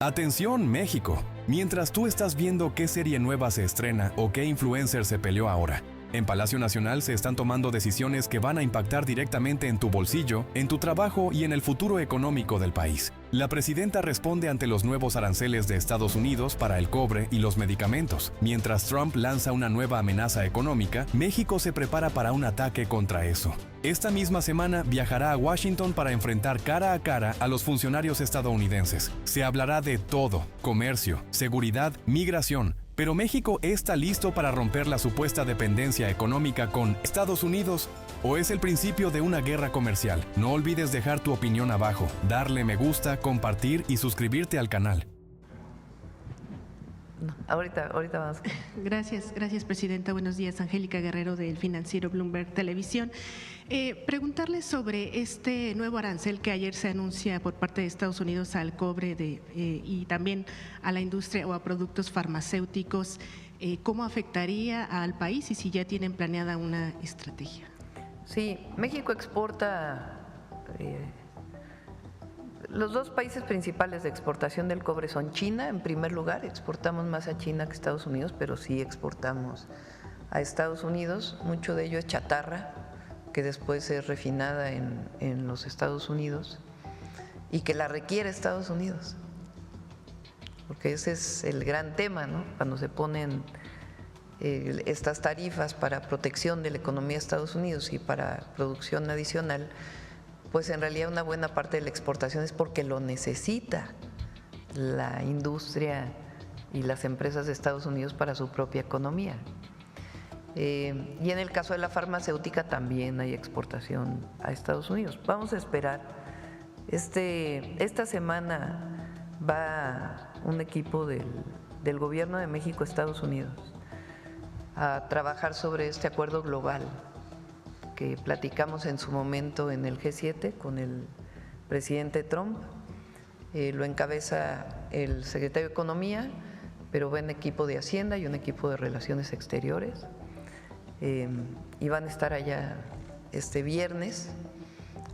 Atención, México. Mientras tú estás viendo qué serie nueva se estrena o qué influencer se peleó ahora, en Palacio Nacional se están tomando decisiones que van a impactar directamente en tu bolsillo, en tu trabajo y en el futuro económico del país. La presidenta responde ante los nuevos aranceles de Estados Unidos para el cobre y los medicamentos. Mientras Trump lanza una nueva amenaza económica, México se prepara para un ataque contra eso. Esta misma semana viajará a Washington para enfrentar cara a cara a los funcionarios estadounidenses. Se hablará de todo: comercio, seguridad, migración. ¿Pero México está listo para romper la supuesta dependencia económica con Estados Unidos? ¿O es el principio de una guerra comercial? No olvides dejar tu opinión abajo, darle me gusta, compartir y suscribirte al canal. No, ahorita vamos. Gracias, presidenta. Buenos días, Angélica Guerrero del financiero Bloomberg Televisión. Preguntarle sobre este nuevo arancel que ayer se anuncia por parte de Estados Unidos al cobre y también a la industria o a productos farmacéuticos. ¿Cómo afectaría al país y si ya tienen planeada una estrategia? Sí, México exporta. Los dos países principales de exportación del cobre son China, en primer lugar. Exportamos más a China que a Estados Unidos, pero sí exportamos a Estados Unidos. Mucho de ello es chatarra, que después es refinada en los Estados Unidos y que la requiere Estados Unidos, porque ese es el gran tema, ¿no? Cuando se ponen estas tarifas para protección de la economía de Estados Unidos y para producción adicional, pues en realidad una buena parte de la exportación es porque lo necesita la industria y las empresas de Estados Unidos para su propia economía. Y en el caso de la farmacéutica también hay exportación a Estados Unidos. Vamos a esperar. Esta semana va un equipo del Gobierno de México a Estados Unidos a trabajar sobre este acuerdo global que platicamos en su momento en el G7 con el presidente Trump. Lo encabeza el secretario de Economía, pero va en equipo de Hacienda y un equipo de Relaciones Exteriores. Y van a estar allá este viernes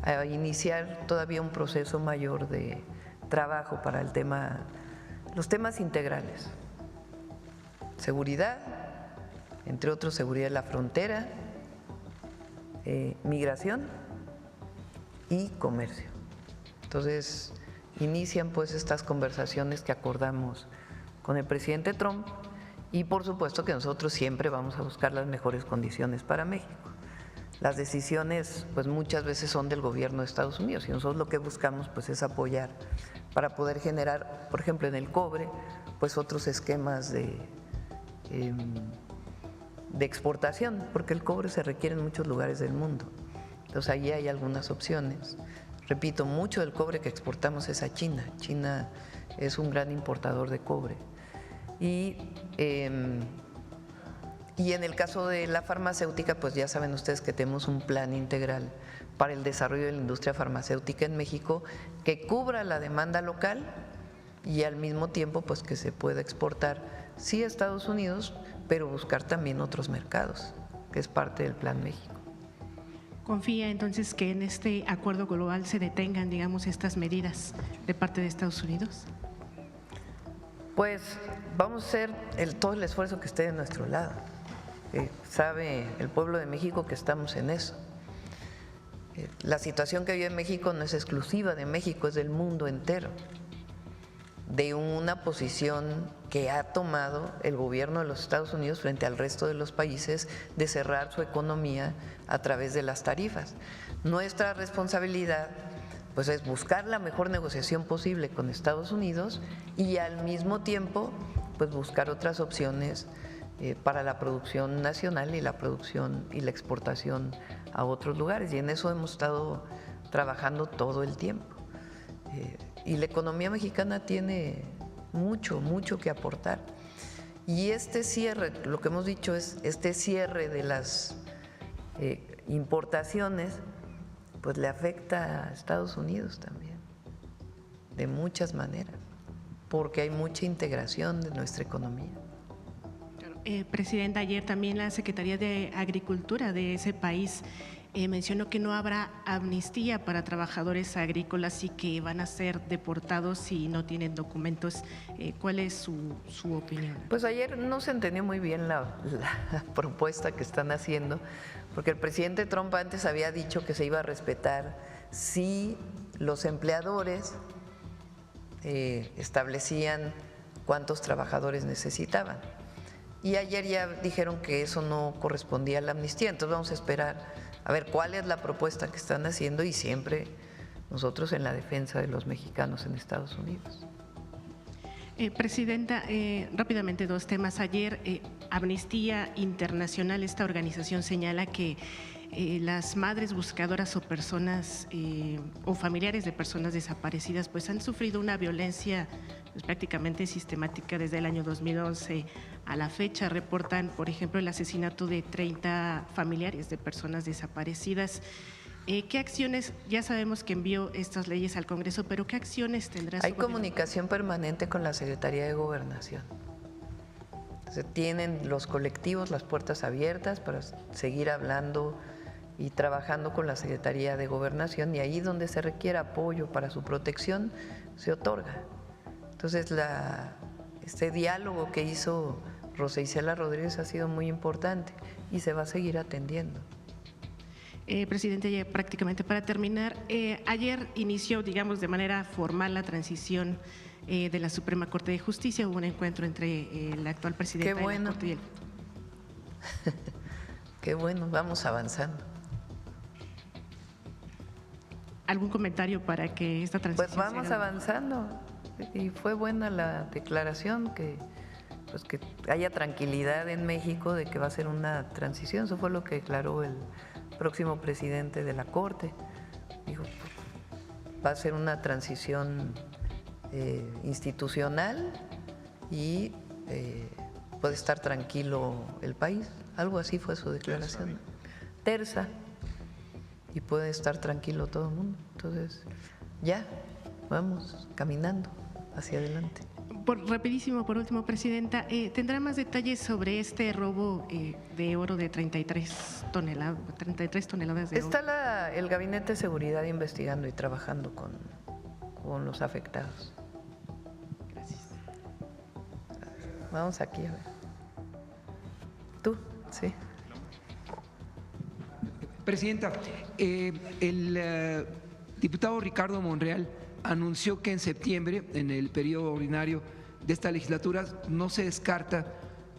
a iniciar todavía un proceso mayor de trabajo para los temas integrales. Seguridad, entre otros, seguridad de la frontera, migración y comercio. Entonces, inician pues estas conversaciones que acordamos con el presidente Trump y por supuesto que nosotros siempre vamos a buscar las mejores condiciones para México. Las decisiones pues muchas veces son del gobierno de Estados Unidos y nosotros lo que buscamos pues es apoyar para poder generar, por ejemplo en el cobre, pues otros esquemas de exportación, porque el cobre se requiere en muchos lugares del mundo. Entonces allí hay algunas opciones. Repito, mucho del cobre que exportamos es a China. China es un gran importador de cobre. Y en el caso de la farmacéutica, pues ya saben ustedes que tenemos un plan integral para el desarrollo de la industria farmacéutica en México que cubra la demanda local y al mismo tiempo pues que se pueda exportar, sí a Estados Unidos, pero buscar también otros mercados, que es parte del Plan México. ¿Confía entonces que en este acuerdo global se detengan, digamos, estas medidas de parte de Estados Unidos? Pues vamos a hacer todo el esfuerzo que esté de nuestro lado. Sabe el pueblo de México que estamos en eso. La situación que vive México no es exclusiva de México, es del mundo entero, de una posición que ha tomado el gobierno de los Estados Unidos frente al resto de los países de cerrar su economía a través de las tarifas. Nuestra responsabilidad pues es buscar la mejor negociación posible con Estados Unidos y al mismo tiempo pues buscar otras opciones para la producción nacional y la producción y la exportación a otros lugares, y en eso hemos estado trabajando todo el tiempo. Y la economía mexicana tiene mucho que aportar. Y este cierre, lo que hemos dicho es, este cierre de las importaciones, pues le afecta a Estados Unidos también, de muchas maneras, porque hay mucha integración de nuestra economía. Presidenta, ayer también la Secretaría de Agricultura de ese país mencionó que no habrá amnistía para trabajadores agrícolas y que van a ser deportados si no tienen documentos. ¿Cuál es su opinión? Pues ayer no se entendió muy bien la propuesta que están haciendo, porque el presidente Trump antes había dicho que se iba a respetar si los empleadores establecían cuántos trabajadores necesitaban. Y ayer ya dijeron que eso no correspondía a la amnistía, entonces vamos a esperar a ver cuál es la propuesta que están haciendo y siempre nosotros en la defensa de los mexicanos en Estados Unidos. Presidenta, rápidamente dos temas. Ayer Amnistía Internacional, esta organización, señala que las madres buscadoras o personas o familiares de personas desaparecidas pues han sufrido una violencia pues, prácticamente sistemática desde el año 2011 a la fecha. Reportan, por ejemplo, el asesinato de 30 familiares de personas desaparecidas. ¿Qué acciones, ya sabemos que envió estas leyes al Congreso, pero qué acciones tendrá? Hay comunicación permanente con la Secretaría de Gobernación. Entonces, tienen los colectivos las puertas abiertas para seguir hablando y trabajando con la Secretaría de Gobernación, y ahí donde se requiera apoyo para su protección, se otorga. Entonces, este diálogo que hizo Rosa Isela Rodríguez ha sido muy importante y se va a seguir atendiendo. Presidente, ya prácticamente para terminar, ayer inició, digamos, de manera formal la transición de la Suprema Corte de Justicia. Hubo un encuentro entre el actual presidente de la Corte y el… Qué bueno, vamos avanzando. ¿Algún comentario para que esta transición? Pues vamos avanzando y fue buena la declaración, que haya tranquilidad en México de que va a ser una transición. Eso fue lo que declaró el próximo presidente de la Corte. Dijo, va a ser una transición institucional y puede estar tranquilo el país. Algo así fue su declaración. Tersa. Y puede estar tranquilo todo el mundo. Entonces, ya, vamos caminando hacia adelante. Rapidísimo, por último, Presidenta, ¿tendrá más detalles sobre este robo de oro de 33 toneladas de oro? Está el Gabinete de Seguridad investigando y trabajando con los afectados. Gracias. Vamos aquí a ver. ¿Tú? Sí. Presidenta, el diputado Ricardo Monreal anunció que en septiembre, en el periodo ordinario de esta legislatura, no se descarta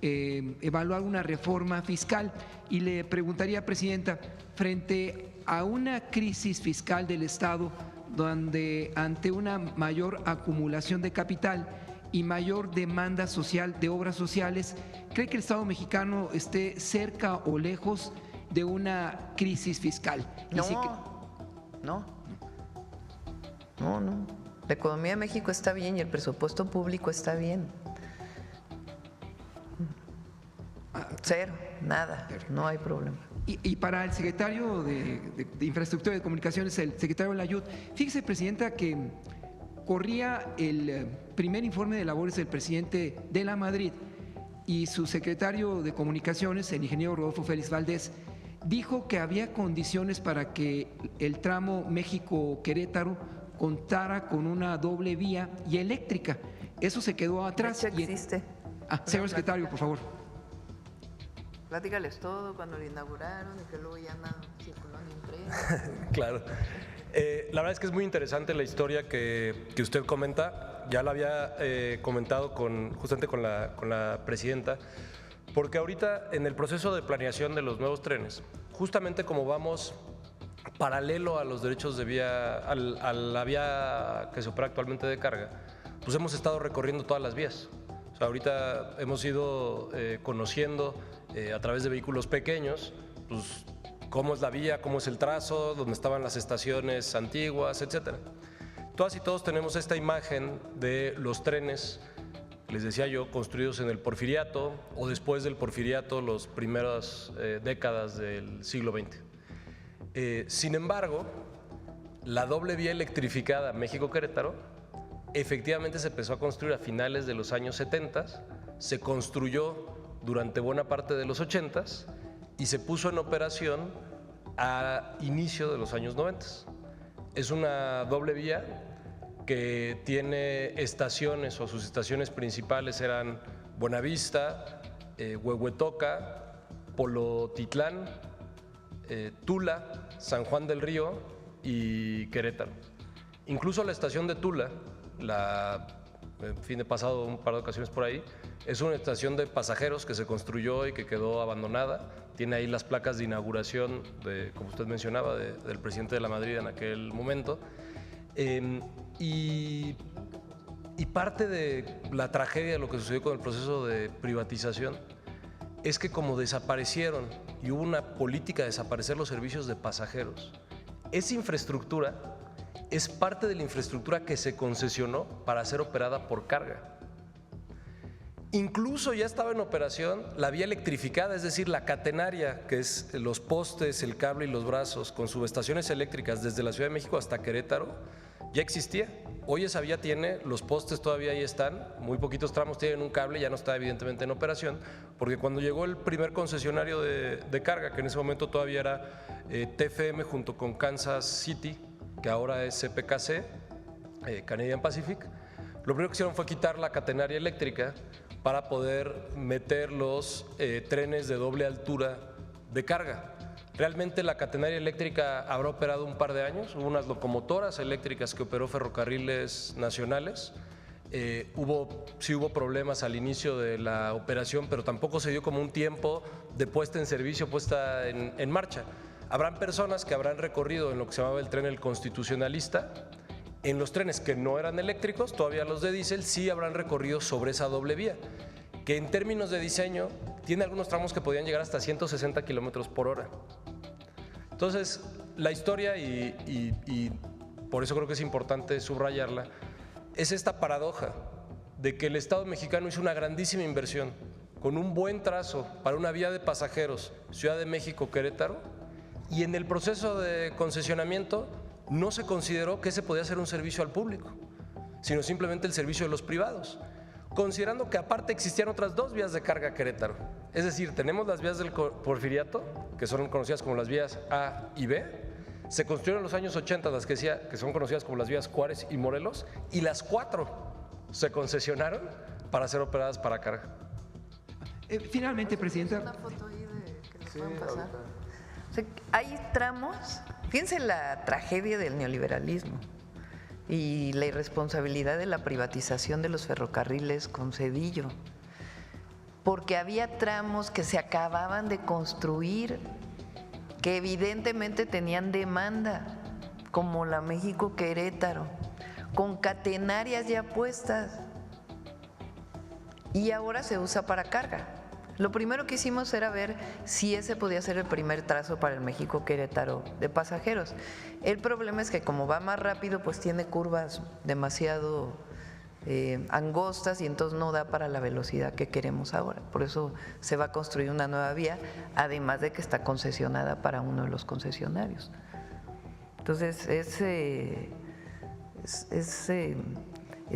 evaluar una reforma fiscal. Y le preguntaría, Presidenta, frente a una crisis fiscal del Estado, donde ante una mayor acumulación de capital y mayor demanda social de obras sociales, ¿cree que el Estado mexicano esté cerca o lejos de una crisis fiscal? No. La economía de México está bien y el presupuesto público está bien. Cero, nada, no hay problema. Y para el secretario de Infraestructura y de Comunicaciones, el secretario Layud, fíjese, Presidenta, que corría el primer informe de labores del presidente de la Madrid y su secretario de Comunicaciones, el ingeniero Rodolfo Félix Valdés, dijo que había condiciones para que el tramo México-Querétaro contara con una doble vía y eléctrica. Eso se quedó atrás. De hecho, existe. Señor secretario, por favor. Platícales todo cuando lo inauguraron y que luego ya nada circuló ni impreso. Claro. La verdad es que es muy interesante la historia que usted comenta. Ya la había comentado justamente con la presidenta, porque ahorita en el proceso de planeación de los nuevos trenes, justamente como vamos paralelo a los derechos de vía, a la vía que se opera actualmente de carga, pues hemos estado recorriendo todas las vías. O sea, ahorita hemos ido conociendo a través de vehículos pequeños, pues cómo es la vía, cómo es el trazo, dónde estaban las estaciones antiguas, etcétera. Todas y todos tenemos esta imagen de los trenes, les decía yo, construidos en el Porfiriato o después del Porfiriato, las primeras décadas del siglo XX. Sin embargo, la doble vía electrificada México-Querétaro efectivamente se empezó a construir a finales de los años 70, se construyó durante buena parte de los 80 y se puso en operación a inicio de los años 90. Es una doble vía que tiene estaciones, o sus estaciones principales eran Buenavista, Huehuetoca, Polotitlán, Tula, San Juan del Río y Querétaro. Incluso la estación de Tula, en fin, he pasado un par de ocasiones por ahí, es una estación de pasajeros que se construyó y que quedó abandonada. Tiene ahí las placas de inauguración, como usted mencionaba, del presidente de la Madrid en aquel momento. Y parte de la tragedia de lo que sucedió con el proceso de privatización es que como desaparecieron y hubo una política de desaparecer los servicios de pasajeros, esa infraestructura es parte de la infraestructura que se concesionó para ser operada por carga. Incluso ya estaba en operación la vía electrificada, es decir, la catenaria, que es los postes, el cable y los brazos, con subestaciones eléctricas desde la Ciudad de México hasta Querétaro, ya existía. Hoy esa vía tiene, los postes todavía ahí están, muy poquitos tramos tienen un cable, ya no está evidentemente en operación, porque cuando llegó el primer concesionario de carga, que en ese momento todavía era TFM junto con Kansas City, que ahora es CPKC, Canadian Pacific, lo primero que hicieron fue quitar la catenaria eléctrica para poder meter los trenes de doble altura de carga. Realmente la catenaria eléctrica habrá operado un par de años, hubo unas locomotoras eléctricas que operó Ferrocarriles Nacionales, sí hubo problemas al inicio de la operación, pero tampoco se dio como un tiempo de puesta en servicio, puesta en marcha. Habrán personas que habrán recorrido en lo que se llamaba el tren El Constitucionalista. En los trenes que no eran eléctricos, todavía los de diésel, sí habrán recorrido sobre esa doble vía, que en términos de diseño tiene algunos tramos que podían llegar hasta 160 kilómetros por hora. Entonces, la historia, y por eso creo que es importante subrayarla, es esta paradoja de que el Estado mexicano hizo una grandísima inversión con un buen trazo para una vía de pasajeros Ciudad de México-Querétaro, y en el proceso de concesionamiento no se consideró que ese podía ser un servicio al público, sino simplemente el servicio de los privados, considerando que aparte existían otras dos vías de carga a Querétaro. Es decir, tenemos las vías del Porfiriato, que son conocidas como las vías A y B, se construyeron en los años 80 las que son conocidas como las vías Juárez y Morelos, y las 4 se concesionaron para ser operadas para carga. Finalmente, Presidenta. Una foto ahí que les puedan pasar. O sea, hay tramos, fíjense la tragedia del neoliberalismo y la irresponsabilidad de la privatización de los ferrocarriles con Zedillo, porque había tramos que se acababan de construir, que evidentemente tenían demanda, como la México-Querétaro, con catenarias ya puestas, y ahora se usa para carga. Lo primero que hicimos era ver si ese podía ser el primer trazo para el México-Querétaro de pasajeros. El problema es que como va más rápido, pues tiene curvas demasiado angostas y entonces no da para la velocidad que queremos ahora. Por eso se va a construir una nueva vía, además de que está concesionada para uno de los concesionarios. Entonces, es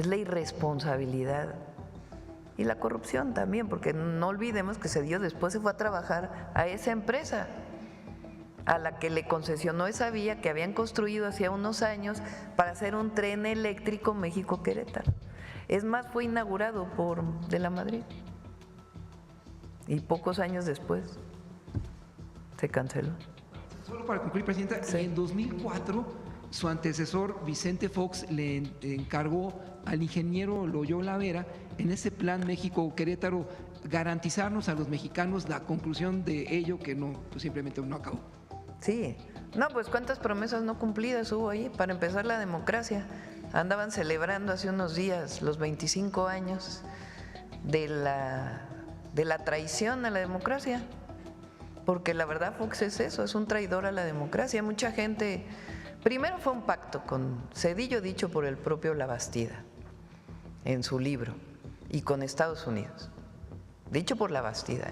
la irresponsabilidad. Y la corrupción también, porque no olvidemos que Zedillo después se fue a trabajar a esa empresa a la que le concesionó esa vía que habían construido hacía unos años para hacer un tren eléctrico México-Querétaro. Es más, fue inaugurado por De la Madrid y pocos años después se canceló. Solo para concluir, Presidenta, sí. En 2004 su antecesor Vicente Fox le encargó al ingeniero Loyola Vera, en ese plan México-Querétaro, garantizarnos a los mexicanos la conclusión de ello, que no, pues simplemente no acabó. Sí, no, pues cuántas promesas no cumplidas hubo ahí. Para empezar, la democracia. Andaban celebrando hace unos días los 25 años de la traición a la democracia, porque la verdad Fox es eso, es un traidor a la democracia. Mucha gente, primero fue un pacto con Zedillo dicho por el propio Labastida en su libro, y con Estados Unidos, dicho por Labastida.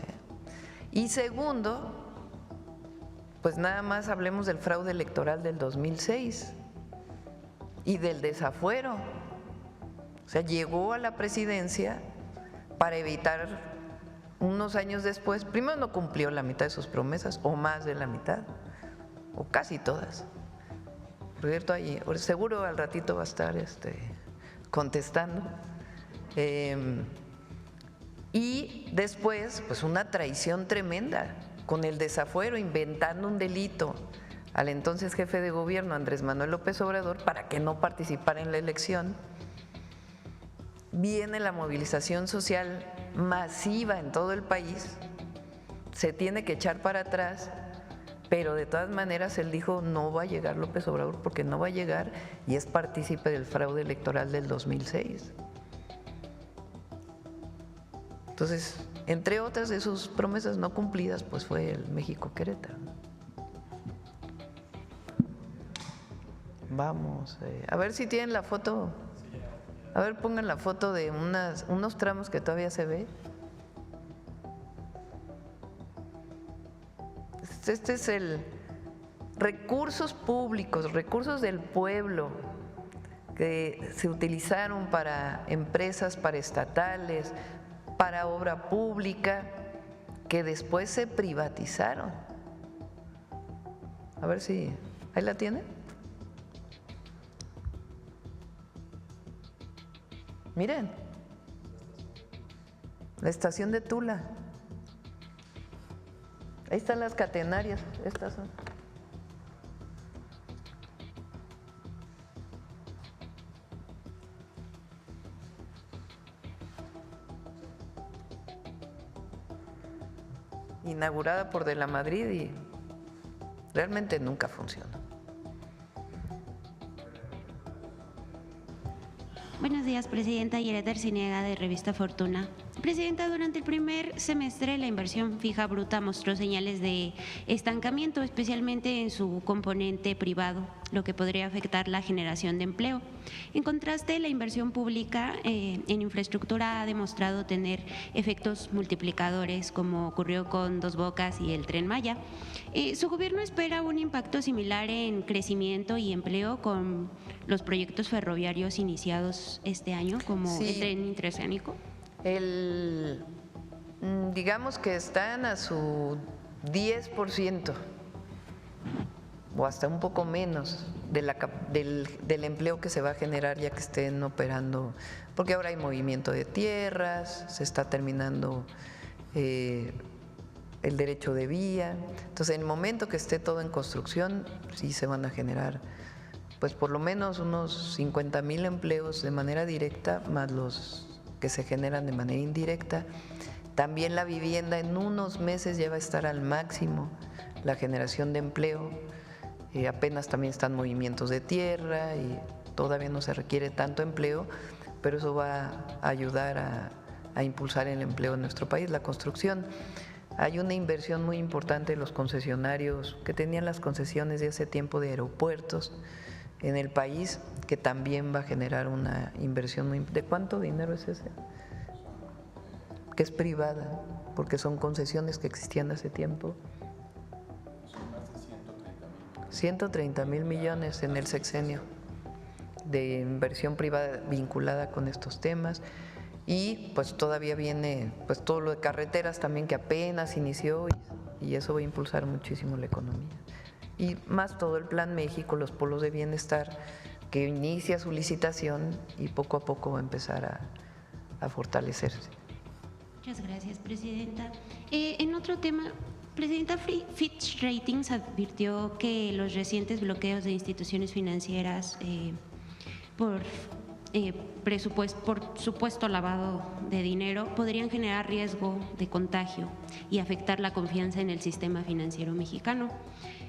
Y segundo, pues nada más hablemos del fraude electoral del 2006 y del desafuero. O sea, llegó a la presidencia para evitar, unos años después, primero no cumplió la mitad de sus promesas, o más de la mitad, o casi todas. Por cierto, ahí, seguro al ratito va a estar contestando. Y después, pues una traición tremenda, con el desafuero, inventando un delito al entonces jefe de gobierno, Andrés Manuel López Obrador, para que no participara en la elección. Viene la movilización social masiva en todo el país, se tiene que echar para atrás, pero de todas maneras él dijo no va a llegar López Obrador porque no va a llegar y es partícipe del fraude electoral del 2006. Entonces, entre otras de sus promesas no cumplidas, pues fue el México-Querétaro. Vamos, a ver si tienen la foto. A ver, pongan la foto de unos tramos que todavía se ve. Este es el recursos públicos, recursos del pueblo que se utilizaron para empresas paraestatales, para obra pública, que después se privatizaron. A ver si, ¿ahí la tienen? Miren, la estación de Tula. Ahí están las catenarias, estas son. Inaugurada por De la Madrid y realmente nunca funcionó. Buenos días, Presidenta. Yaret Arciniega, de Revista Fortuna. Presidenta, durante el primer semestre la inversión fija bruta mostró señales de estancamiento, especialmente en su componente privado, lo que podría afectar la generación de empleo. En contraste, la inversión pública en infraestructura ha demostrado tener efectos multiplicadores, como ocurrió con Dos Bocas y el Tren Maya. ¿Su gobierno espera un impacto similar en crecimiento y empleo con los proyectos ferroviarios iniciados este año, como el tren interoceánico? Digamos que están a su 10% o hasta un poco menos del empleo que se va a generar ya que estén operando, porque ahora hay movimiento de tierras, se está terminando el derecho de vía. Entonces, en el momento que esté todo en construcción, sí se van a generar pues por lo menos unos 50,000 empleos de manera directa, más los que se generan de manera indirecta. También la vivienda en unos meses ya va a estar al máximo, la generación de empleo. Apenas también están movimientos de tierra y todavía no se requiere tanto empleo, pero eso va a ayudar a impulsar el empleo en nuestro país, la construcción. Hay una inversión muy importante de los concesionarios que tenían las concesiones de hace tiempo de aeropuertos en el país, que también va a generar una inversión muy… ¿De cuánto dinero es ese? Que es privada, porque son concesiones que existían hace tiempo. 130,000 millones en el sexenio de inversión privada vinculada con estos temas. Y pues todavía viene pues todo lo de carreteras también, que apenas inició, y eso va a impulsar muchísimo la economía. Y más todo el Plan México, los polos de bienestar, que inicia su licitación y poco a poco va a empezar a fortalecerse. Muchas gracias, Presidenta. En otro tema, Presidenta, Fitch Ratings advirtió que los recientes bloqueos de instituciones financieras por supuesto lavado de dinero podrían generar riesgo de contagio y afectar la confianza en el sistema financiero mexicano.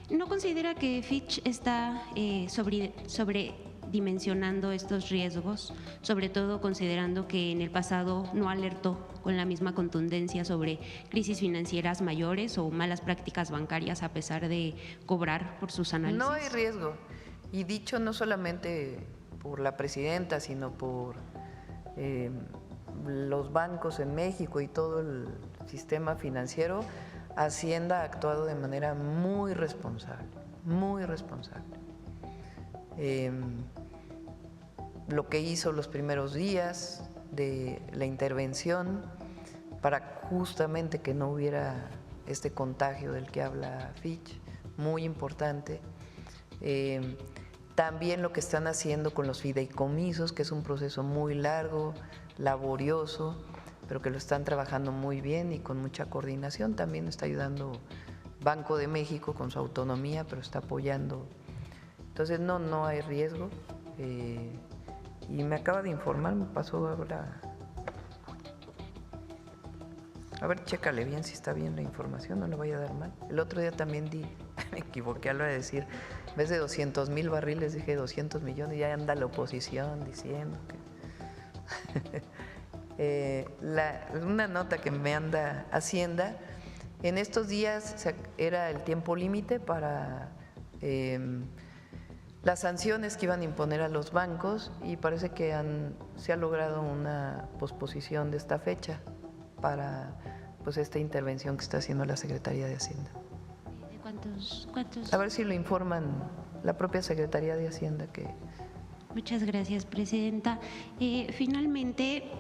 ¿No considera que Fitch está sobredimensionando estos riesgos, sobre todo considerando que en el pasado no alertó con la misma contundencia sobre crisis financieras mayores o malas prácticas bancarias a pesar de cobrar por sus análisis? No hay riesgo, y dicho no solamente por la presidenta, sino por los bancos en México y todo el sistema financiero. Hacienda ha actuado de manera muy responsable, muy responsable. Lo que hizo los primeros días de la intervención para justamente que no hubiera este contagio del que habla Fitch, muy importante. También lo que están haciendo con los fideicomisos, que es un proceso muy largo, laborioso, pero que lo están trabajando muy bien y con mucha coordinación. También está ayudando Banco de México con su autonomía, pero está apoyando. Entonces no hay riesgo. Y me acaba de informar, me pasó ahora. A ver, chécale bien si está bien la información, no le vaya a dar mal. El otro día también me equivoqué a la hora de decir, en vez de 200,000 barriles dije 200 millones, y ya anda la oposición diciendo que… una nota que me anda Hacienda, en estos días era el tiempo límite para las sanciones que iban a imponer a los bancos y parece que se ha logrado una posposición de esta fecha para pues esta intervención que está haciendo la Secretaría de Hacienda. ¿De cuántos? A ver si lo informan la propia Secretaría de Hacienda que… Muchas gracias, Presidenta. Finalmente,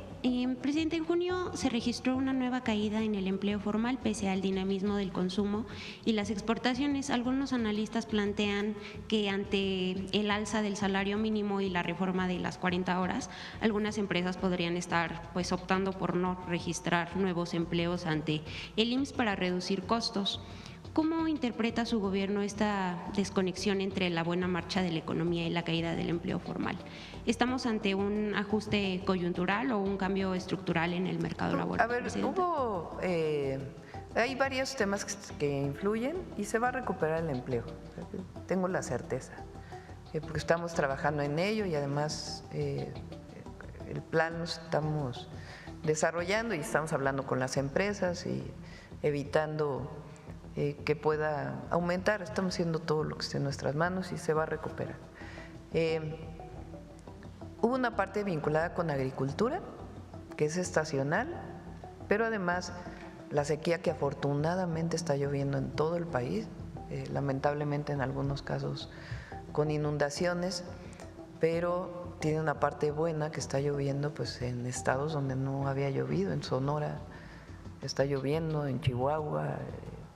Presidente, en junio se registró una nueva caída en el empleo formal pese al dinamismo del consumo y las exportaciones. Algunos analistas plantean que ante el alza del salario mínimo y la reforma de las 40 horas, algunas empresas podrían estar pues optando por no registrar nuevos empleos ante el IMSS para reducir costos. ¿Cómo interpreta su gobierno esta desconexión entre la buena marcha de la economía y la caída del empleo formal? ¿Estamos ante un ajuste coyuntural o un cambio estructural en el mercado laboral? A ver, hay varios temas que influyen y se va a recuperar el empleo, tengo la certeza, porque estamos trabajando en ello y además el plan lo estamos desarrollando y estamos hablando con las empresas y evitando que pueda aumentar. Estamos haciendo todo lo que esté en nuestras manos y se va a recuperar. Hubo una parte vinculada con agricultura, que es estacional, pero además la sequía que afortunadamente está lloviendo en todo el país, lamentablemente en algunos casos con inundaciones, pero tiene una parte buena que está lloviendo pues en estados donde no había llovido, en Sonora está lloviendo, en Chihuahua,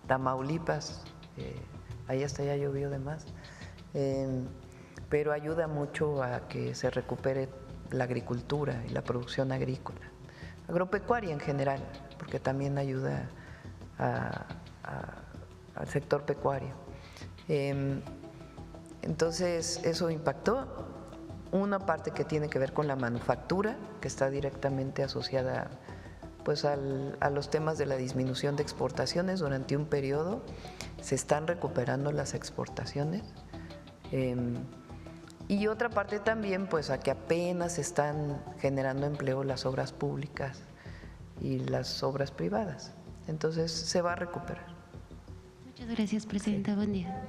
Tamaulipas, ahí hasta ya llovió de más, pero ayuda mucho a que se recupere la agricultura y la producción agrícola, agropecuaria en general, porque también ayuda al sector pecuario. Entonces eso impactó. Una parte que tiene que ver con la manufactura, que está directamente asociada pues a los temas de la disminución de exportaciones. Durante un periodo se están recuperando las exportaciones, y otra parte también pues a que apenas están generando empleo las obras públicas y las obras privadas. Entonces se va a recuperar. Muchas gracias, Presidenta. Buen día.